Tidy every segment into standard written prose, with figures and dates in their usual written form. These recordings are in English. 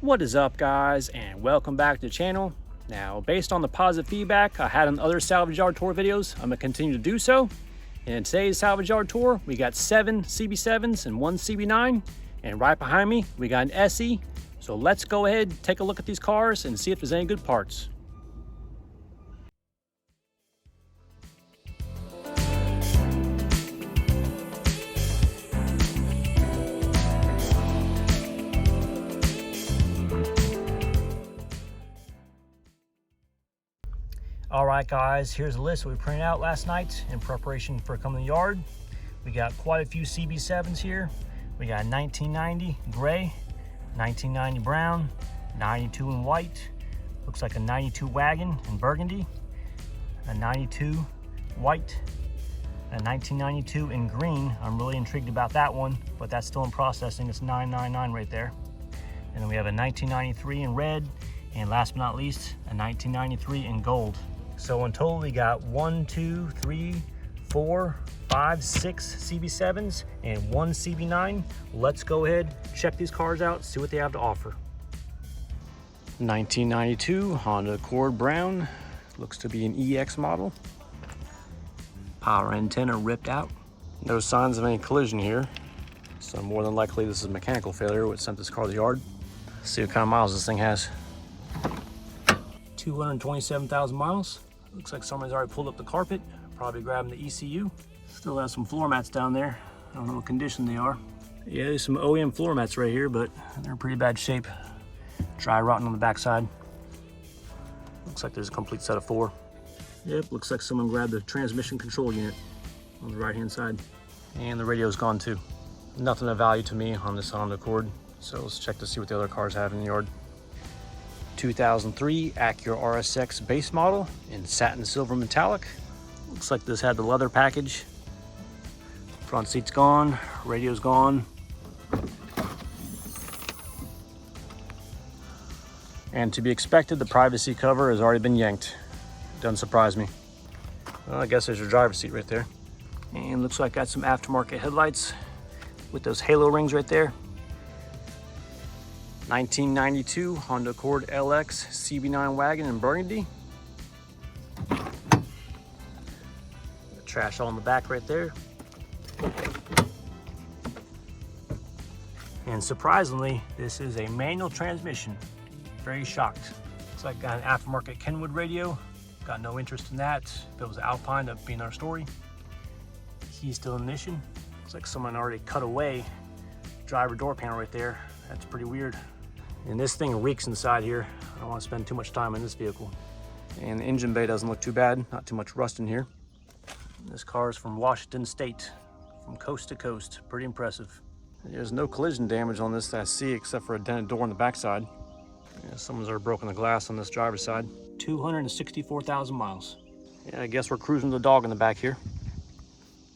What is up, guys, and welcome back to the channel. Now, based on the positive feedback I had on other salvage yard tour videos, I'm gonna continue to do so. In today's salvage yard tour, we got 7 CB7s and 1 CB9, and right behind me we got an SE. So let's go ahead, take a look at these cars and see if there's any good parts. All right, guys, here's a list that we printed out last night in preparation for coming to the yard. We got quite a few CB7s here. We got 1990 gray, 1990 brown, 92 in white, looks like a 92 wagon in burgundy, a 92 white, a 1992 in green. I'm really intrigued about that one, but that's still in processing. It's 999 right there. And then we have a 1993 in red, and last but not least, a 1993 in gold. So in total, we got 1, 2, 3, 4, 5, 6 CB7s and 1 CB9. Let's go ahead, check these cars out, see what they have to offer. 1992 Honda Accord brown, looks to be an EX model. Power antenna ripped out. No signs of any collision here, so more than likely this is a mechanical failure which sent this car to the yard. Let's see what kind of miles this thing has. 227,000 miles. Looks like somebody's already pulled up the carpet, probably grabbing the ECU. Still have some floor mats down there. I don't know what condition they are. Yeah, there's some OEM floor mats right here, but they're in pretty bad shape. Dry rotting on the backside. Looks like there's a complete set of 4. Yep, looks like someone grabbed the transmission control unit on the right hand side. And the radio's gone too. Nothing of value to me on this Honda Accord, so let's check to see what the other cars have in the yard. 2003 Acura RSX base model in satin silver metallic. Looks like this had the leather package. Front seat's gone, radio's gone. And to be expected, the privacy cover has already been yanked. Doesn't surprise me. Well, I guess there's your driver's seat right there. And looks like got some aftermarket headlights with those halo rings right there. 1992 Honda Accord LX CB9 wagon in burgundy. The trash all in the back right there. And surprisingly, this is a manual transmission. Very shocked. Looks like got an aftermarket Kenwood radio. Got no interest in that. If it was Alpine, that'd be another story. Key's still in ignition. Looks like someone already cut away driver door panel right there. That's pretty weird. And this thing reeks inside here. I don't want to spend too much time in this vehicle. And the engine bay doesn't look too bad. Not too much rust in here. This car is from Washington State, from coast to coast. Pretty impressive. There's no collision damage on this that I see except for a dented door on the backside. Yeah, someone's already broken the glass on this driver's side. 264,000 miles. Yeah, I guess we're cruising the dog in the back here.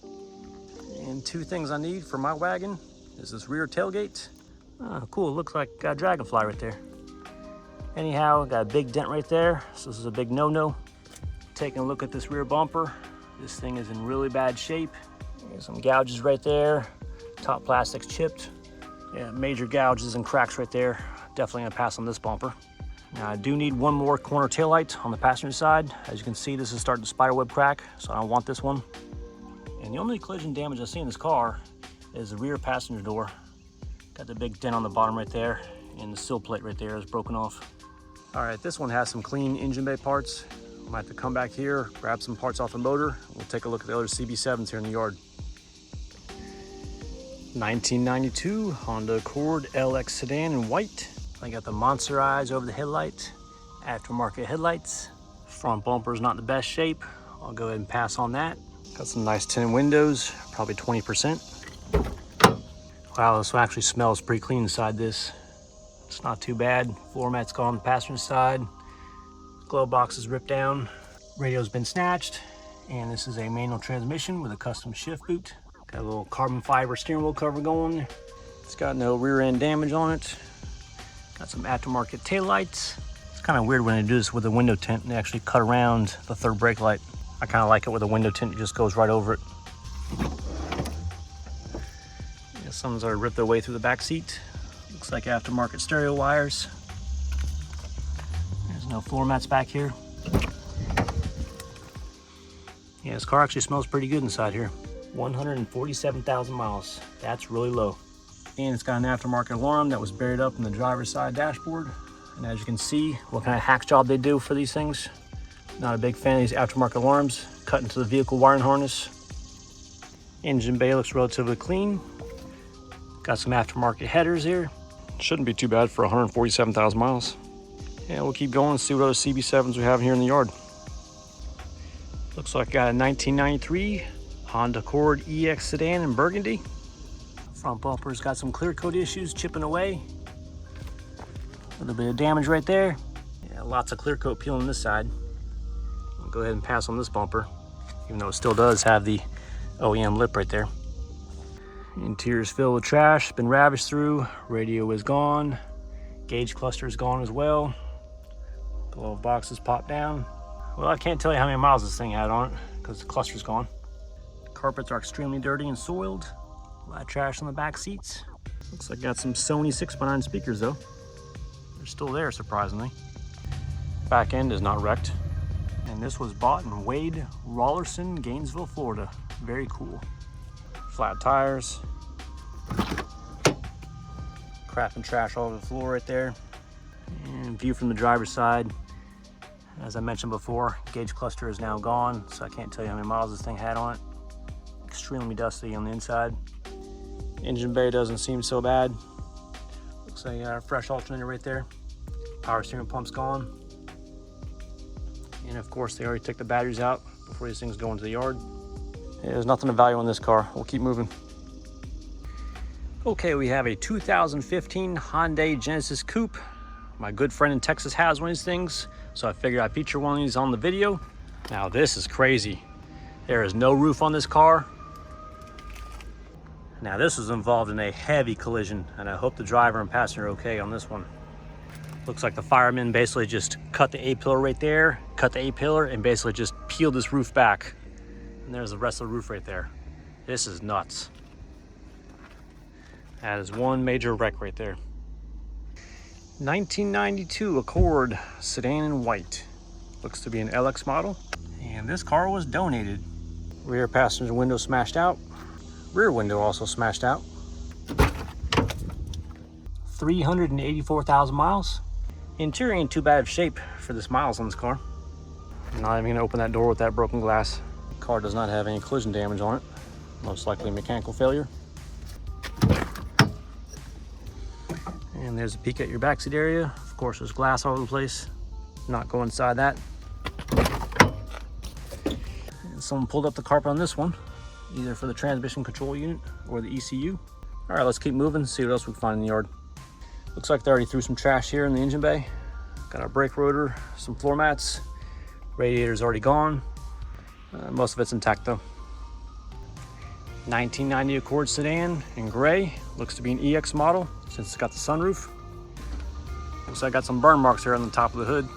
And 2 things I need for my wagon is this rear tailgate. Oh, cool, looks like got a dragonfly right there. Anyhow, got a big dent right there, so this is a big no-no. Taking a look at this rear bumper, this thing is in really bad shape. There's some gouges right there, top plastic's chipped. Yeah, major gouges and cracks right there. Definitely gonna pass on this bumper. Now I do need one more corner taillight on the passenger side. As you can see, this is starting to spiderweb crack, so I don't want this one. And the only collision damage I see in this car is the rear passenger door. Got the big dent on the bottom right there, and the sill plate right there is broken off. All right, this one has some clean engine bay parts. I might have to come back here, grab some parts off the motor. We'll take a look at the other CB7s here in the yard. 1992 Honda Accord LX sedan in white. I got the monster eyes over the headlight, aftermarket headlights. Front bumper's not in the best shape. I'll go ahead and pass on that. Got some nice tinted windows, probably 20%. Wow, this one actually smells pretty clean inside this. It's not too bad. Floor mat's gone on the passenger side. Glove box is ripped down. Radio's been snatched. And this is a manual transmission with a custom shift boot. Got a little carbon fiber steering wheel cover going. It's got no rear end damage on it. Got some aftermarket taillights. It's kind of weird when they do this with a window tint and they actually cut around the third brake light. I kind of like it with a window tint, it just goes right over it. Someone's already ripped their way through the back seat. Looks Looks like aftermarket stereo wires. There's no floor mats back here. Yeah, this car actually smells pretty good inside here. 147,000 miles. That's really low. And it's got an aftermarket alarm that was buried up in the driver's side dashboard. And as you can see, what kind of hack job they do for these things. Not a big fan of these aftermarket alarms. Cut into the vehicle wiring harness. Engine bay looks relatively clean. Got some aftermarket headers here. Shouldn't be too bad for 147,000 miles. Yeah, we'll keep going and see what other CB7s we have here in the yard. Looks like I got a 1993 Honda Accord EX sedan in burgundy. Front bumper's got some clear coat issues, chipping away. A little bit of damage right there. Yeah, lots of clear coat peeling on this side. I'll go ahead and pass on this bumper, even though it still does have the OEM lip right there. Interior's filled with trash, been ravaged through. Radio is gone. Gauge cluster is gone as well. Glove boxes popped down. Well, I can't tell you how many miles this thing had on it because the cluster's gone. Carpets are extremely dirty and soiled. A lot of trash on the back seats. Looks like got some Sony 6x9 speakers though. They're still there, surprisingly. Back end is not wrecked. And this was bought in Wade, Rollerson, Gainesville, Florida. Very cool. Flat tires. Crap and trash all over the floor right there. And view from the driver's side. As I mentioned before, gauge cluster is now gone, so I can't tell you how many miles this thing had on it. Extremely dusty on the inside. Engine bay doesn't seem so bad. Looks like a fresh alternator right there. Power steering pump's gone. And of course, they already took the batteries out before these things go into the yard. Yeah, there's nothing of value on this car. We'll keep moving. Okay, we have a 2015 Hyundai Genesis Coupe. My good friend in Texas has one of these things, so I figured I'd feature one of these on the video. Now this is crazy. There is no roof on this car. Now this was involved in a heavy collision, and I hope the driver and passenger are okay on this one. Looks like the fireman basically just cut the A-pillar right there, cut the A-pillar, and basically just peeled this roof back. And there's the rest of the roof right there. This is nuts. That is one major wreck right there. 1992 Accord sedan in white. Looks to be an LX model. And this car was donated. Rear passenger window smashed out. Rear window also smashed out. 384,000 miles. Interior ain't too bad of shape for this miles on this car. I'm not even gonna open that door with that broken glass. The car does not have any collision damage on it. Most likely mechanical failure. And there's a peek at your backseat area. Of course, there's glass all over the place. Not go inside that. And someone pulled up the carpet on this one, either for the transmission control unit or the ECU. All right, let's keep moving, see what else we can find in the yard. Looks like they already threw some trash here in the engine bay. Got our brake rotor, some floor mats. Radiator's already gone. Most of it's intact though. 1990 Accord sedan in gray. Looks to be an EX model since it's got the sunroof. Looks like I got some burn marks here on the top of the hood.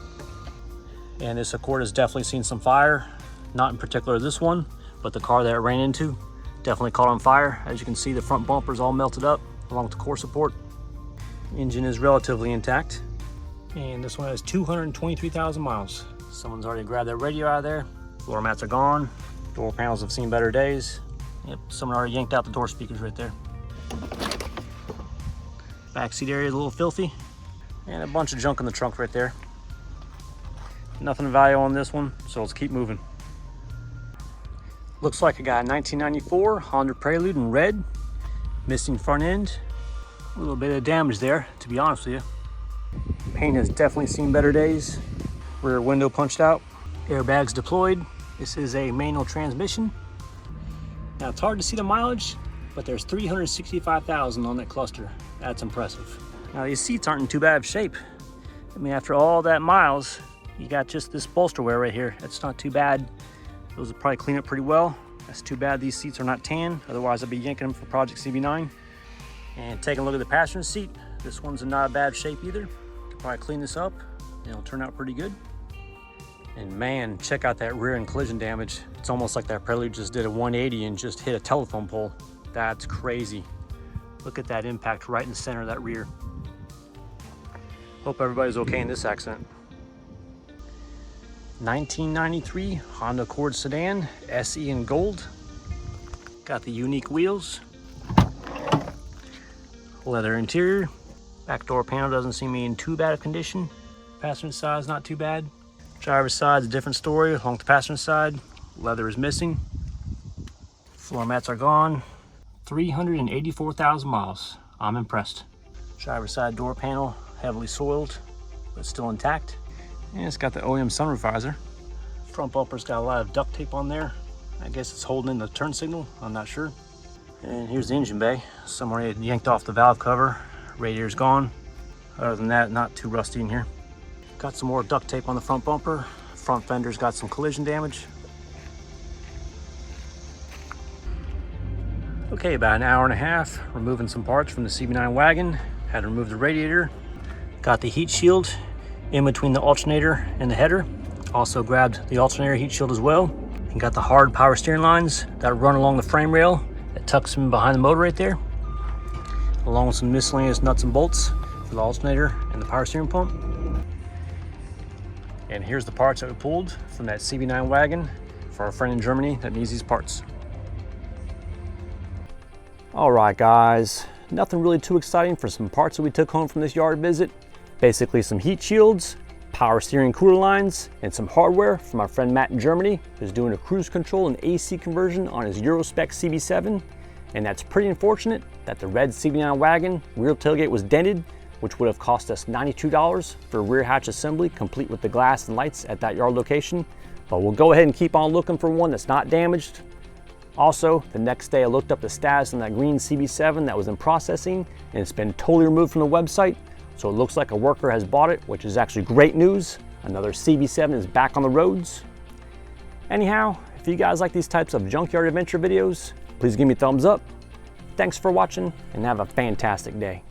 And this Accord has definitely seen some fire. Not in particular this one, but the car that it ran into definitely caught on fire. As you can see, the front bumper's all melted up along with the core support. Engine is relatively intact. And this one has 223,000 miles. Someone's already grabbed that radio out of there. Floor mats are gone. Door panels have seen better days. Yep, someone already yanked out the door speakers right there. Backseat area is a little filthy. And a bunch of junk in the trunk right there. Nothing of value on this one, so let's keep moving. Looks like I got a 1994 Honda Prelude in red. Missing front end. A little bit of damage there, to be honest with you. Paint has definitely seen better days. Rear window punched out. Airbags deployed. This is a manual transmission. Now it's hard to see the mileage, but there's 365,000 on that cluster. That's impressive. Now these seats aren't in too bad of shape. I mean, after all that miles, you got just this bolster wear right here. That's not too bad. Those will probably clean up pretty well. That's too bad these seats are not tan. Otherwise I'd be yanking them for Project CB9. And taking a look at the passenger seat, this one's in not a bad shape either. Could probably clean this up and it'll turn out pretty good. And man, check out that rear end collision damage. It's almost like that Prelude just did a 180 and just hit a telephone pole. That's crazy. Look at that impact right in the center of that rear. Hope everybody's okay in this accident. 1993 Honda Accord sedan, SE in gold. Got the unique wheels. Leather interior. Back door panel doesn't seem to be in too bad of condition. Passenger side is not too bad. Driver's side is a different story. Along the passenger side, leather is missing. Floor mats are gone. 384,000 miles. I'm impressed. Driver's side door panel, heavily soiled, but still intact. And it's got the OEM sunroof visor. Front bumper's got a lot of duct tape on there. I guess it's holding in the turn signal, I'm not sure. And here's the engine bay. Somewhere it yanked off the valve cover. Radiator's gone. Other than that, not too rusty in here. Got some more duct tape on the front bumper. Front fender's got some collision damage. Okay, about an hour and a half removing some parts from the CB9 wagon. Had to remove the radiator. Got the heat shield in between the alternator and the header. Also grabbed the alternator heat shield as well. And got the hard power steering lines that run along the frame rail that tucks in behind the motor right there. Along with some miscellaneous nuts and bolts for the alternator and the power steering pump. And here's the parts that we pulled from that CB9 wagon for our friend in Germany that needs these parts. All right, guys, nothing really too exciting for some parts that we took home from this yard visit. Basically some heat shields, power steering cooler lines, and some hardware from our friend Matt in Germany, who's doing a cruise control and AC conversion on his Euro spec CB7. And that's pretty unfortunate that the red CB9 wagon rear tailgate was dented, which would have cost us $92 for a rear hatch assembly, complete with the glass and lights at that yard location. But we'll go ahead and keep on looking for one that's not damaged. Also, the next day I looked up the status on that green CB7 that was in processing, and it's been totally removed from the website. So it looks like a worker has bought it, which is actually great news. Another CB7 is back on the roads. Anyhow, if you guys like these types of junkyard adventure videos, please give me a thumbs up. Thanks for watching and have a fantastic day.